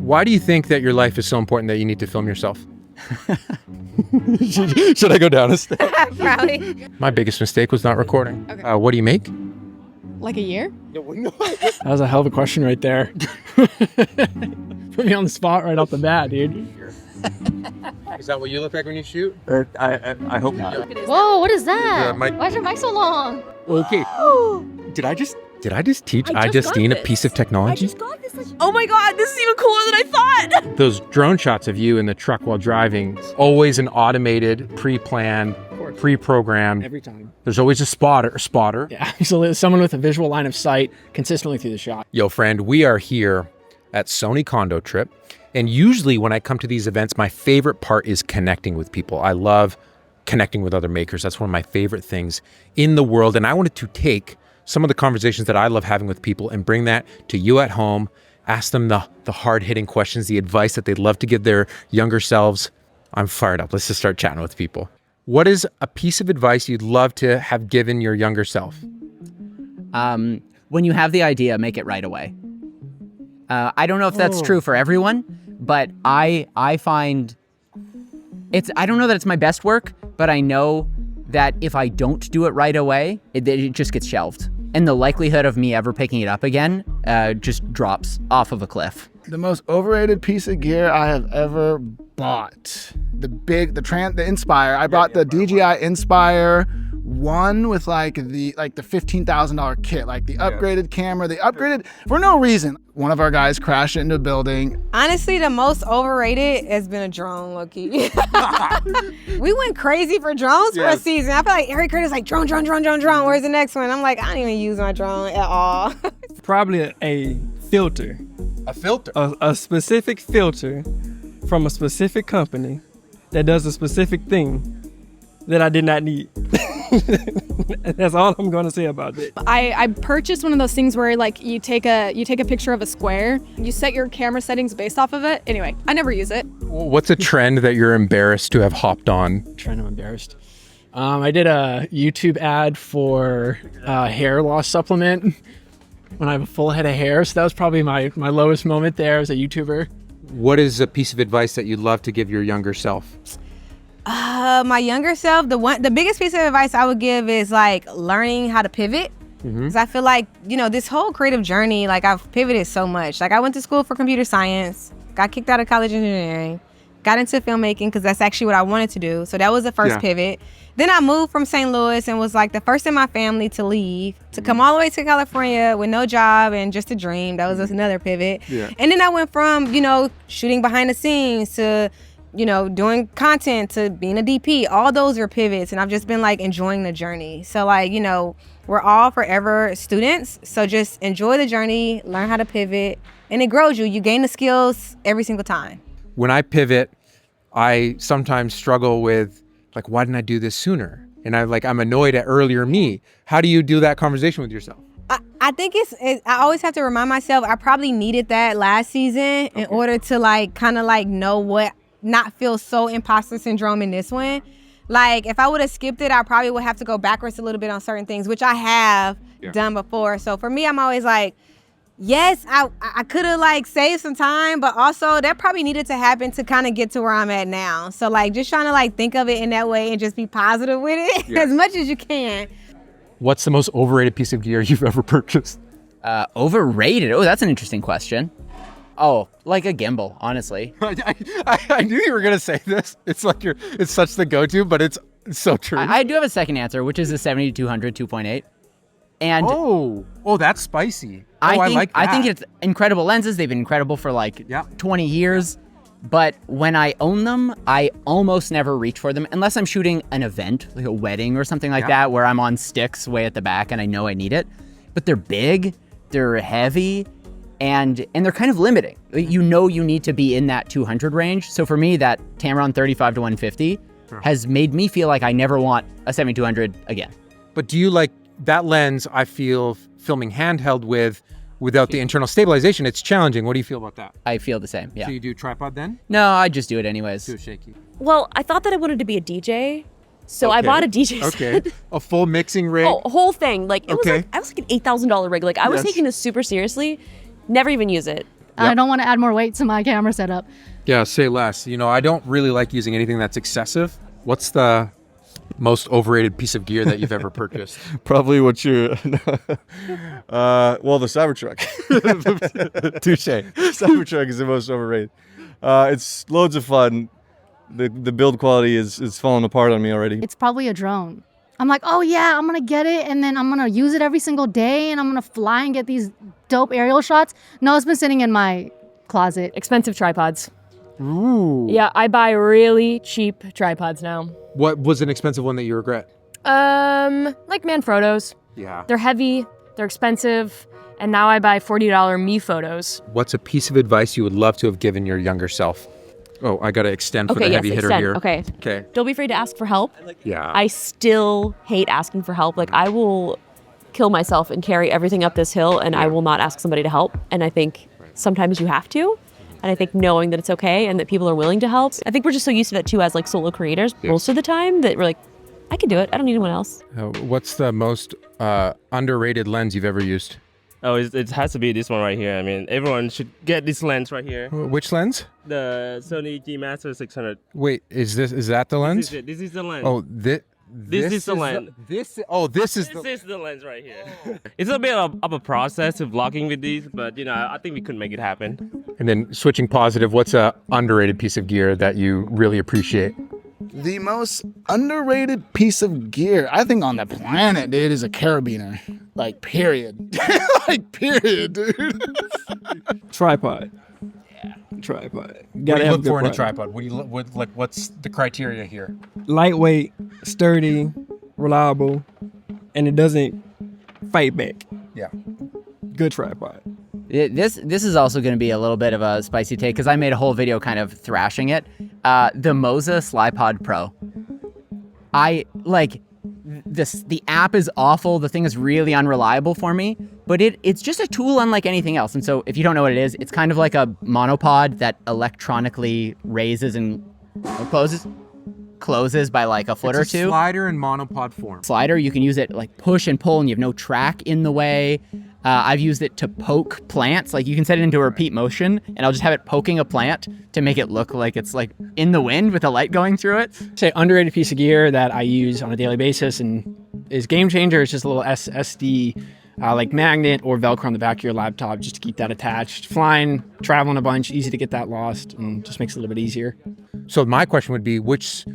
Why do you think that your life is so important that you need to film yourself? Should I go down a step? Probably. My biggest mistake was not recording. Okay. What do you make? Like a year? That was a hell of a question right there. Put me on the spot right off the bat, dude. Is that what you look like when you shoot? I hope not. Whoa, what is that? mic. Why is your mic so long? Okay. Did I just teach I just got iJustine a this. piece of technology? got this. Oh my god, this is even cooler than I thought. Those drone shots of you in the truck while driving, always an automated, pre-planned, pre-programmed. Every time. There's always a spotter. Yeah, so there's someone with a visual line of sight consistently through the shot. Yo, friend, we are here at Sony Condo Trip. And usually when I come to these events, my favorite part is connecting with people. I love connecting with other makers. That's one of my favorite things in the world. And I wanted to take some of the conversations that I love having with people and bring that to you at home, ask them the hard-hitting questions, the advice that they'd love to give their younger selves. I'm fired up. Let's just start chatting with people. What is a piece of advice you'd love to have given your younger self? When you have the idea, make it right away. I don't know if that's true for everyone, but I find I don't know that it's my best work, but I know that if I don't do it right away, it just gets shelved. And the likelihood of me ever picking it up again just drops off of a cliff. The most overrated piece of gear I have ever bought. The Inspire. I bought the DJI Inspire 1 with like the $15,000 kit, like the upgraded camera, the upgraded for no reason. One of our guys crashed into a building. Honestly, the most overrated has been a drone, low-key. We went crazy for drones for a season. I feel like every critic is like, drone. Where's the next one? I'm like, I don't even use my drone at all. Probably a filter. A filter? A specific filter from a specific company that does a specific thing that I did not need. That's all I'm going to say about it. I purchased one of those things where like you take a picture of a square, you set your camera settings based off of it. Anyway, I never use it. What's a trend that you're embarrassed to have hopped on? Trend I'm embarrassed. I did a YouTube ad for hair loss supplement when I have a full head of hair. So that was probably my lowest moment there as a YouTuber. What is a piece of advice that you'd love to give your younger self? My younger self, the biggest piece of advice I would give is like learning how to pivot. Because I feel like, this whole creative journey, like I've pivoted so much. Like I went to school for computer science, got kicked out of college engineering, got into filmmaking because that's actually what I wanted to do. So that was the first pivot. Then I moved from St. Louis and was like the first in my family to leave, to come all the way to California with no job and just a dream. That was just another pivot. And then I went from, shooting behind the scenes to doing content to being a DP. All those are pivots, and I've just been like enjoying the journey. So like, we're all forever students. So just enjoy the journey, learn how to pivot, and it grows you. You gain the skills every single time. When I pivot, I sometimes struggle with like, why didn't I do this sooner? And I'm annoyed at earlier me. How do you do that conversation with yourself? I think I always have to remind myself I probably needed that last season in order to like kind of like know what, not feel so imposter syndrome in this one. Like if I would have skipped it, I probably would have to go backwards a little bit on certain things, which I have done before. So for me, I'm always like, yes, I could have like saved some time, but also that probably needed to happen to kind of get to where I'm at now. So like just trying to like think of it in that way and just be positive with it as much as you can. What's the most overrated piece of gear you've ever purchased? Overrated? Oh, that's an interesting question. Oh, like a gimbal, honestly. I knew you were going to say this. It's like it's such the go-to, but it's so true. I do have a second answer, which is the 70-200 2.8. And that's spicy. I think it's incredible lenses. They've been incredible for like 20 years. But when I own them, I almost never reach for them unless I'm shooting an event, like a wedding or something like that, where I'm on sticks way at the back and I know I need it. But they're big, they're heavy, and they're kind of limiting. You need to be in that 200 range. So for me, that Tamron 35 to 150 has made me feel like I never want a 70-200 again. But do you like that lens? I feel filming handheld without the internal stabilization, it's challenging. What do you feel about that? I feel the same, yeah. So you do tripod then? No, I just do it anyways. Too shaky. Well, I thought that I wanted to be a DJ, so I bought a DJ set. Okay, a full mixing rig? Oh, a whole thing. Like, it was like, I was like an $8,000 rig. Like, I was taking this super seriously, never even use it. And I don't want to add more weight to my camera setup. Yeah, say less. You know, I don't really like using anything that's excessive. What's the most overrated piece of gear that you've ever purchased? Probably what you, well, the Cybertruck. Touche. Cybertruck is the most overrated. It's loads of fun. The build quality is falling apart on me already. It's probably a drone. I'm like, oh yeah, I'm gonna get it and then I'm gonna use it every single day and I'm gonna fly and get these dope aerial shots. No, it's been sitting in my closet. Expensive tripods. Ooh. Yeah, I buy really cheap tripods now. What was an expensive one that you regret? Like Manfrottos. Yeah. They're heavy, they're expensive, and now I buy $40 me photos. What's a piece of advice you would love to have given your younger self? Oh, I gotta extend for the heavy hitter here. Okay. Okay. Don't be afraid to ask for help. Yeah. I still hate asking for help. Like, I will kill myself and carry everything up this hill, and I will not ask somebody to help. And I think sometimes you have to. And I think knowing that it's okay and that people are willing to help. I think we're just so used to that too as like solo creators most of the time that we're like, I can do it. I don't need anyone else. What's the most underrated lens you've ever used? Oh, it has to be this one right here. I mean, everyone should get this lens right here. Which lens? The Sony G Master 600. Wait, is that the lens? This is it. This is the lens. Oh, this is the lens. This is the lens right here. It's a bit of a process of vlogging with these, but you know, I think we could make it happen. And then switching positive, what's a underrated piece of gear that you really appreciate? The most underrated piece of gear, I think, on the planet, dude, is a carabiner. Like, period. Like, period, dude. Tripod. Yeah. Tripod. What Gotta do you have look good for in a product. tripod? What's the criteria here? Lightweight, sturdy, reliable, and it doesn't fight back. Yeah. Good tripod. This is also going to be a little bit of a spicy take because I made a whole video kind of thrashing it. The Moza Slypod Pro. I like this. The app is awful. The thing is really unreliable for me, but it's just a tool unlike anything else. And so if you don't know what it is, it's kind of like a monopod that electronically raises and closes by like a foot or two. Slider in monopod form. Slider, you can use it like push and pull and you have no track in the way. I've used it to poke plants. Like you can set it into a repeat motion and I'll just have it poking a plant to make it look like it's like in the wind with a light going through it. Say underrated piece of gear that I use on a daily basis and is game changer. It's just a little SD like magnet or Velcro on the back of your laptop just to keep that attached. Flying, traveling a bunch, easy to get that lost and just makes it a little bit easier. So my question would be, which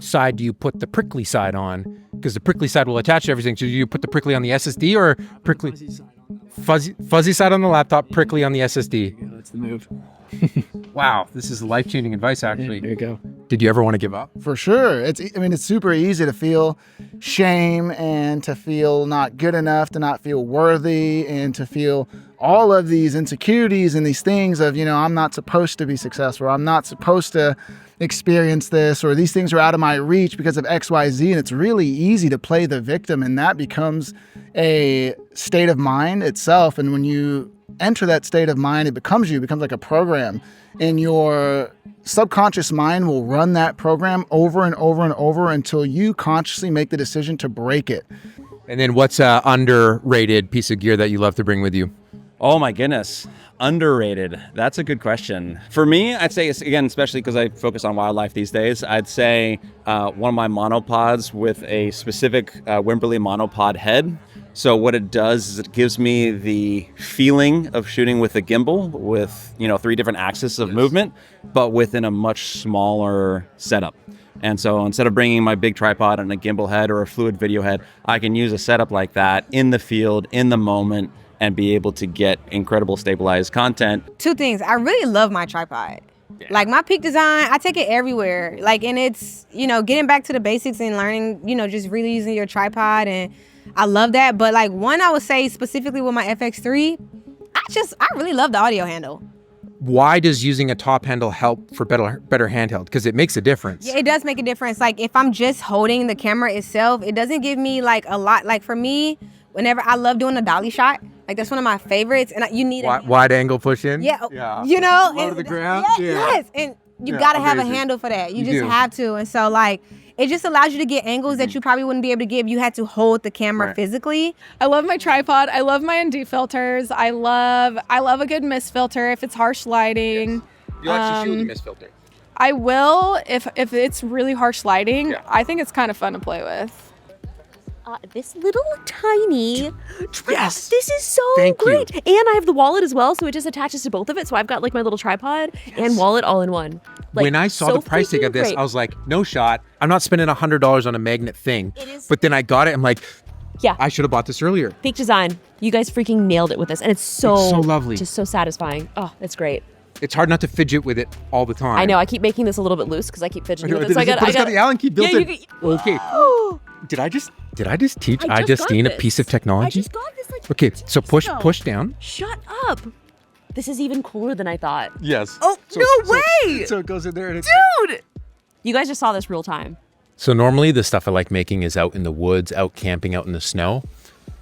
side do you put the prickly side on? Because the prickly side will attach to everything. So do you put the prickly on the SSD or prickly? Fuzzy side on the laptop, prickly on the SSD. Yeah, that's the move. Wow, this is life-changing advice, actually. Yeah, there you go. Did you ever want to give up? For sure. It's super easy to feel shame and to feel not good enough, to not feel worthy, and to feel all of these insecurities and these things of, I'm not supposed to be successful. I'm not supposed to experience this, or these things are out of my reach because of X, Y, Z. And it's really easy to play the victim, and that becomes a state of mind itself. And when you enter that state of mind, it becomes like a program, and your subconscious mind will run that program over and over and over until you consciously make the decision to break it. And then what's an underrated piece of gear that you love to bring with you? Oh my goodness. Underrated. That's a good question. For me, I'd say, again, especially because I focus on wildlife these days, I'd say one of my monopods with a specific Wimberley monopod head. So what it does is it gives me the feeling of shooting with a gimbal with, 3 different axes of movement, but within a much smaller setup. And so instead of bringing my big tripod and a gimbal head or a fluid video head, I can use a setup like that in the field, in the moment, and be able to get incredible stabilized content. 2 things. I really love my tripod. Yeah. Like my Peak design, I take it everywhere. Like, and it's, getting back to the basics and learning, just really using your tripod. And I love that. But like one, I would say specifically with my FX3, I really love the audio handle. Why does using a top handle help for better handheld? Because it makes a difference. Yeah, it does make a difference. Like if I'm just holding the camera itself, it doesn't give me like a lot. Like for me, whenever I love doing a dolly shot, like that's one of my favorites. And you need wide angle push in. Yeah. Yeah. Low to the ground. Yes. And you gotta have a handle for that. You just have to. And so like, it just allows you to get angles that you probably wouldn't be able to get if you had to hold the camera physically. I love my tripod. I love my ND filters. I love a good mist filter if it's harsh lighting. You'll actually shoot with a mist filter. I will if it's really harsh lighting. I think it's kind of fun to play with. This little tiny tripod. Yes. This is so great. And I have the wallet as well, so it just attaches to both of it. So I've got like my little tripod and wallet all in one. Like, when I saw the price tag of this, I was like, no shot. I'm not spending $100 on a magnet thing. But then I got it. I'm like, yeah, I should have bought this earlier. Fake design. You guys freaking nailed it with this. And it's so lovely. Just so satisfying. Oh, it's great. It's hard not to fidget with it all the time. I know. I keep making this a little bit loose because I keep fidgeting with it. So It's got the Allen key built in. Okay. Did I just teach iJustine a piece of technology? I just got this like okay, so push down. Shut up. This is even cooler than I thought. Yes. Oh, no way! So it goes in there and it's... Dude! You guys just saw this real time. So normally the stuff I like making is out in the woods, out camping, out in the snow.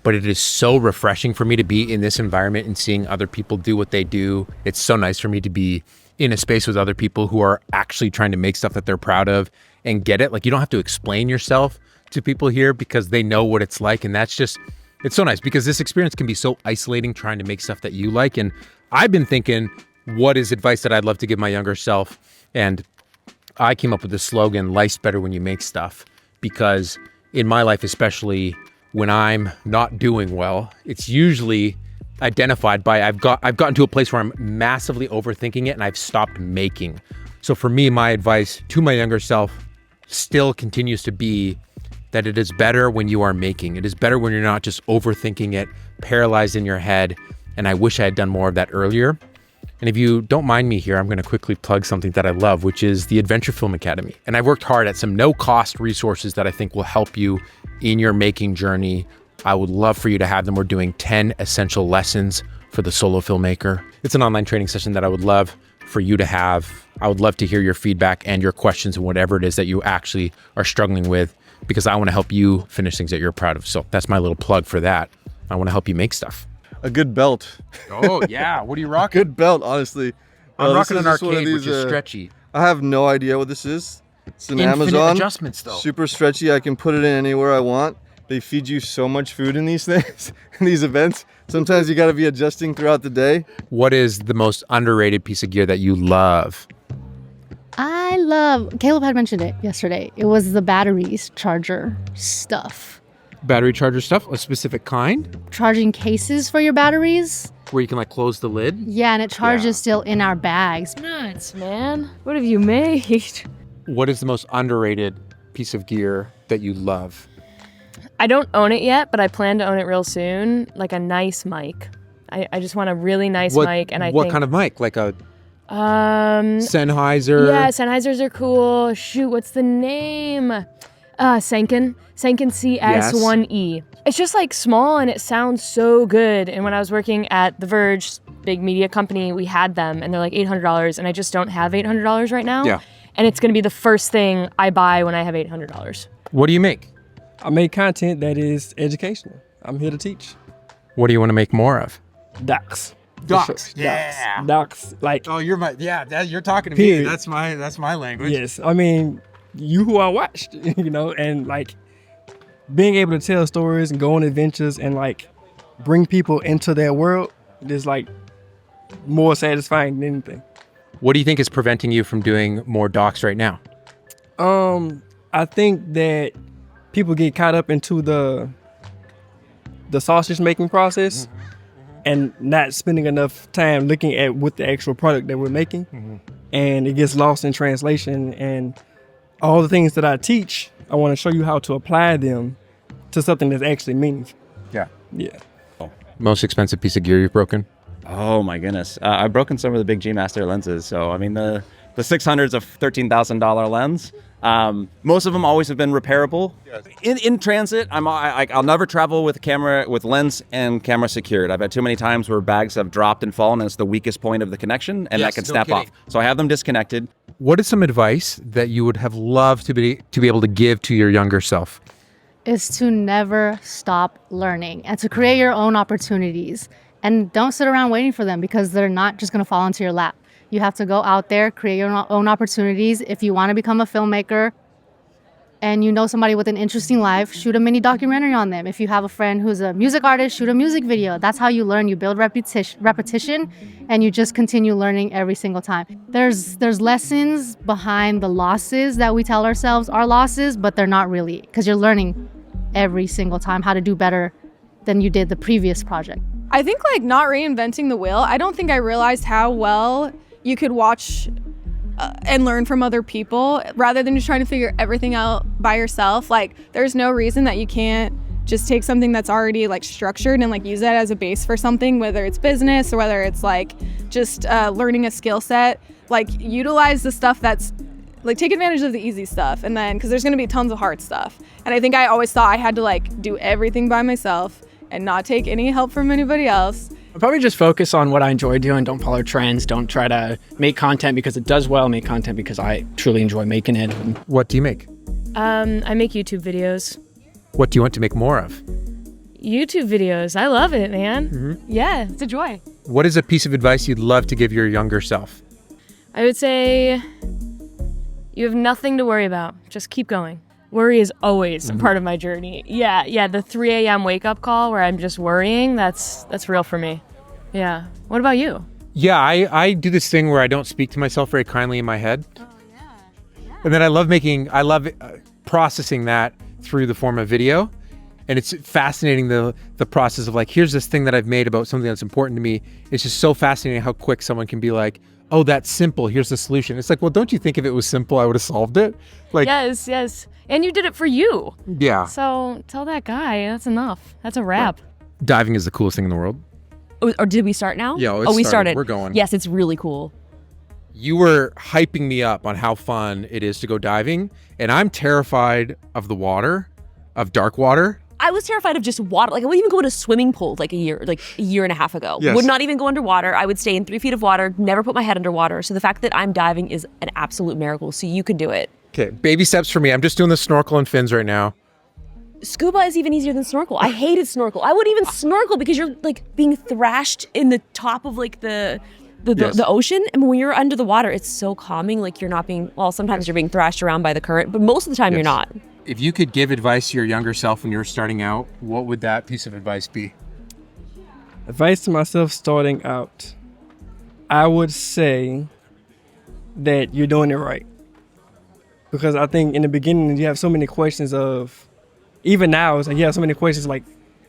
But it is so refreshing for me to be in this environment and seeing other people do what they do. It's so nice for me to be in a space with other people who are actually trying to make stuff that they're proud of and get it. Like, you don't have to explain yourself to people here because they know what it's like. And that's just, it's so nice because this experience can be so isolating trying to make stuff that you like. And I've been thinking, what is advice that I'd love to give my younger self? And I came up with this slogan, life's better when you make stuff, because in my life, especially when I'm not doing well, it's usually identified by I've gotten to a place where I'm massively overthinking it and I've stopped making. So for me, my advice to my younger self still continues to be that it is better when you are making. It is better when you're not just overthinking it, paralyzed in your head. And I wish I had done more of that earlier. And if you don't mind me here, I'm going to quickly plug something that I love, which is the Adventure Film Academy. And I've worked hard at some no-cost resources that I think will help you in your making journey. I would love for you to have them. We're doing 10 essential lessons for the solo filmmaker. It's an online training session that I would love for you to have. I would love to hear your feedback and your questions and whatever it is that you actually are struggling with, because I want to help you finish things that you're proud of. So that's my little plug for that. I want to help you make stuff. A good belt. Oh, yeah. What are you rocking? Good belt, honestly. I'm rocking an just one of arcade, which these, is stretchy. I have no idea what this is. It's an Infinite Amazon. adjustments, though. Super stretchy. I can put it in anywhere I want. They feed you so much food in these things, in these events. Sometimes you got to be adjusting throughout the day. What is the most underrated piece of gear that you love? Caleb had mentioned it yesterday. It was the batteries charger stuff. Battery charger stuff? A specific kind? Charging cases for your batteries. Where you can like close the lid? Yeah, and it charges still in our bags. Nuts, man. What have you made? What is the most underrated piece of gear that you love? I don't own it yet, but I plan to own it real soon. Like a nice mic. I just want a really nice mic, and what kind of mic? Like a Sennheiser? Yeah, Sennheisers are cool. Shoot, what's the name? Senken CS1E. It's just like small and it sounds so good. And when I was working at The Verge, big media company, we had them and they're like $800, and I just don't have $800 right now. Yeah. And it's gonna be the first thing I buy when I have $800. What do you make? I make content that is educational. I'm here to teach. What do you want to make more of? Docs. Docs. Yeah. Docs. Like. Oh, you're talking to period. me. That's my language. Yes. I mean, you who I watched, and like being able to tell stories and go on adventures and like bring people into their world is like more satisfying than anything. What do you think is preventing you from doing more docs right now? I think that people get caught up into the sausage making process and not spending enough time looking at what the actual product that we're making, and it gets lost in translation. And all the things that I teach, I want to show you how to apply them to something that's actually meaningful. Yeah. Yeah. Most expensive piece of gear you've broken? Oh my goodness. I've broken some of the big G Master lenses. So, I mean, the 600's a $13,000 lens. Most of them always have been repairable. Yes. In transit, I'll never travel with lens and camera secured. I've had too many times where bags have dropped and fallen and it's the weakest point of the connection and that can snap off. So I have them disconnected. What is some advice that you would have loved to be able to give to your younger self? Is to never stop learning and to create your own opportunities. And don't sit around waiting for them, because they're not just going to fall into your lap. You have to go out there, create your own opportunities. If you want to become a filmmaker and you know somebody with an interesting life, shoot a mini documentary on them. If you have a friend who's a music artist, shoot a music video. That's how you learn. You build repetition, and you just continue learning every single time. There's lessons behind the losses that we tell ourselves are losses, but they're not really, because you're learning every single time how to do better than you did the previous project. I think like not reinventing the wheel. I don't think I realized how well you could watch and learn from other people rather than just trying to figure everything out by yourself. Like there's no reason that you can't just take something that's already like structured and like use that as a base for something, whether it's business or whether it's like just learning a skill set. Like utilize the stuff that's like, take advantage of the easy stuff, and then because there's going to be tons of hard stuff. And I think I always thought I had to like do everything by myself and not take any help from anybody else. I'll probably just focus on what I enjoy doing. Don't follow trends. Don't try to make content because it does well. Make content because I truly enjoy making it. What do you make? I make YouTube videos. What do you want to make more of? YouTube videos. I love it, man. Yeah, it's a joy. What is a piece of advice you'd love to give your younger self? I would say you have nothing to worry about. Just keep going. Worry is always a part of my journey. Yeah, the 3 a.m. wake-up call where I'm just worrying, that's real for me. Yeah. What about you? Yeah, I do this thing where I don't speak to myself very kindly in my head. Oh, yeah. And then I love processing that through the form of video. And it's fascinating the process of like, here's this thing that I've made about something that's important to me. It's just so fascinating how quick someone can be like, oh, that's simple. Here's the solution. It's like, well, don't you think if it was simple, I would have solved it? Like, Yes. And you did it for you. Yeah. So tell that guy, that's enough. That's a wrap. Diving is the coolest thing in the world. Or did we start now? Yeah, we started. We're going. Yes, it's really cool. You were hyping me up on how fun it is to go diving, and I'm terrified of the water, of dark water. I was terrified of just water. Like I wouldn't even go to a swimming pool like a year and a half ago. Yes. Would not even go underwater. I would stay in 3 feet of water, never put my head underwater. So the fact that I'm diving is an absolute miracle. So you can do it. Okay, baby steps for me. I'm just doing the snorkel and fins right now. Scuba is even easier than snorkel. I hated snorkel. I wouldn't even snorkel because you're like being thrashed in the top of like the ocean. And when you're under the water, it's so calming. Like you're not being, well, sometimes you're being thrashed around by the current, but most of the time you're not. If you could give advice to your younger self when you were starting out, what would that piece of advice be? Advice to myself starting out, I would say that you're doing it right. Because I think in the beginning, you have so many questions of, even now, it's like you have so many questions like,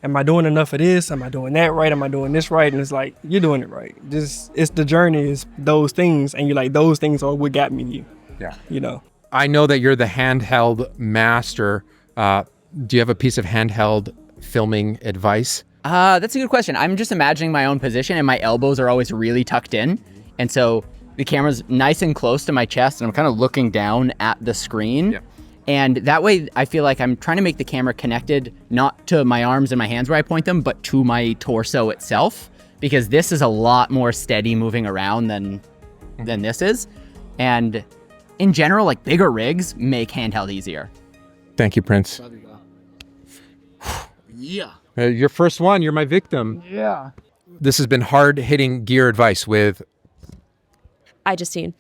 am I doing enough of this? Am I doing that right? Am I doing this right? And it's like, you're doing it right. It's the journey is those things. And you're like, those things are what got me here. Yeah. You know? I know that you're the handheld master. Do you have a piece of handheld filming advice? That's a good question. I'm just imagining my own position and my elbows are always really tucked in. And so the camera's nice and close to my chest and I'm kind of looking down at the screen. Yeah. And that way I feel like I'm trying to make the camera connected, not to my arms and my hands where I point them, but to my torso itself, because this is a lot more steady moving around than this is. And in general, like bigger rigs make handheld easier. Thank you, Prince. Yeah. Your first one, you're my victim. Yeah. This has been hard-hitting gear advice with iJustine.